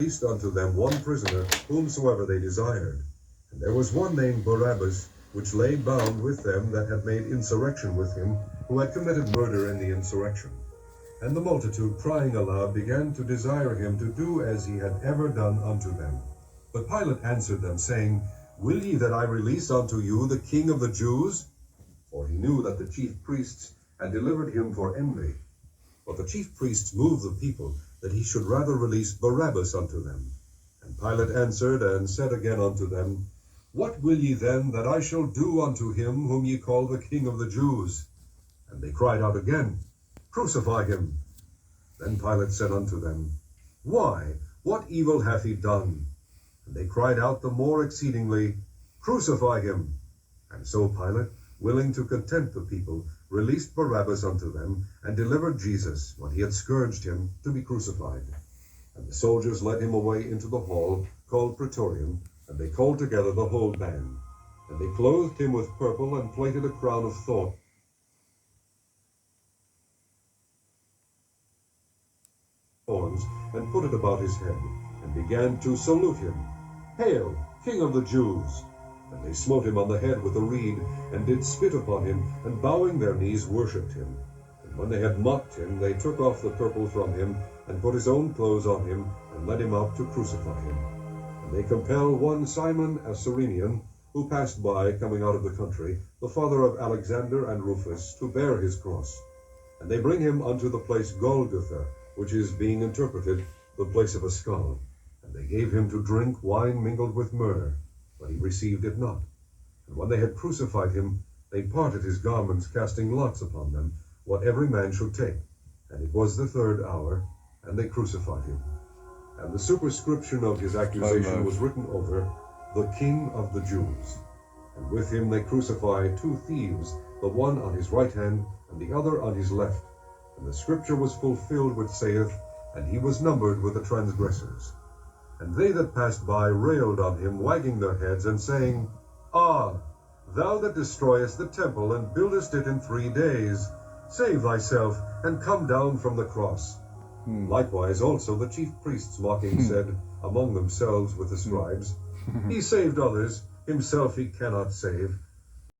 released unto them one prisoner, whomsoever they desired. And there was one named Barabbas, which lay bound with them that had made insurrection with him, who had committed murder in the insurrection. And the multitude, crying aloud, began to desire him to do as he had ever done unto them. But Pilate answered them, saying, Will ye that I release unto you the King of the Jews? For he knew that the chief priests had delivered him for envy. But the chief priests moved the people, that he should rather release Barabbas unto them. And Pilate answered and said again unto them, What will ye then that I shall do unto him whom ye call the King of the Jews? And they cried out again, Crucify him. Then Pilate said unto them, Why, what evil hath he done? And they cried out the more exceedingly, Crucify him. And so Pilate, willing to content the people, released Barabbas unto them, and delivered Jesus, when he had scourged him, to be crucified. And the soldiers led him away into the hall, called Praetorium, and they called together the whole band. And they clothed him with purple, and plaited a crown of thorns, and put it about his head, and began to salute him, Hail, King of the Jews! And they smote him on the head with a reed, and did spit upon him, and bowing their knees worshipped him. And when they had mocked him, they took off the purple from him, and put his own clothes on him, and led him out to crucify him. And they compelled one Simon a Cyrenian, who passed by, coming out of the country, the father of Alexander and Rufus, to bear his cross. And they bring him unto the place Golgotha, which is, being interpreted, the place of a skull. And they gave him to drink wine mingled with myrrh, but he received it not. And when they had crucified him, they parted his garments, casting lots upon them, what every man should take. And it was the 3rd hour, and they crucified him. And the superscription of his accusation was written over, The King of the Jews. And with him they crucified 2 thieves, the one on his right hand, and the other on his left. And the scripture was fulfilled which saith, And he was numbered with the transgressors. And they that passed by railed on him, wagging their heads, and saying, Ah, thou that destroyest the temple, and buildest it in 3 days, save thyself, and come down from the cross. Likewise also the chief priests mocking said among themselves with the scribes, He saved others, himself he cannot save.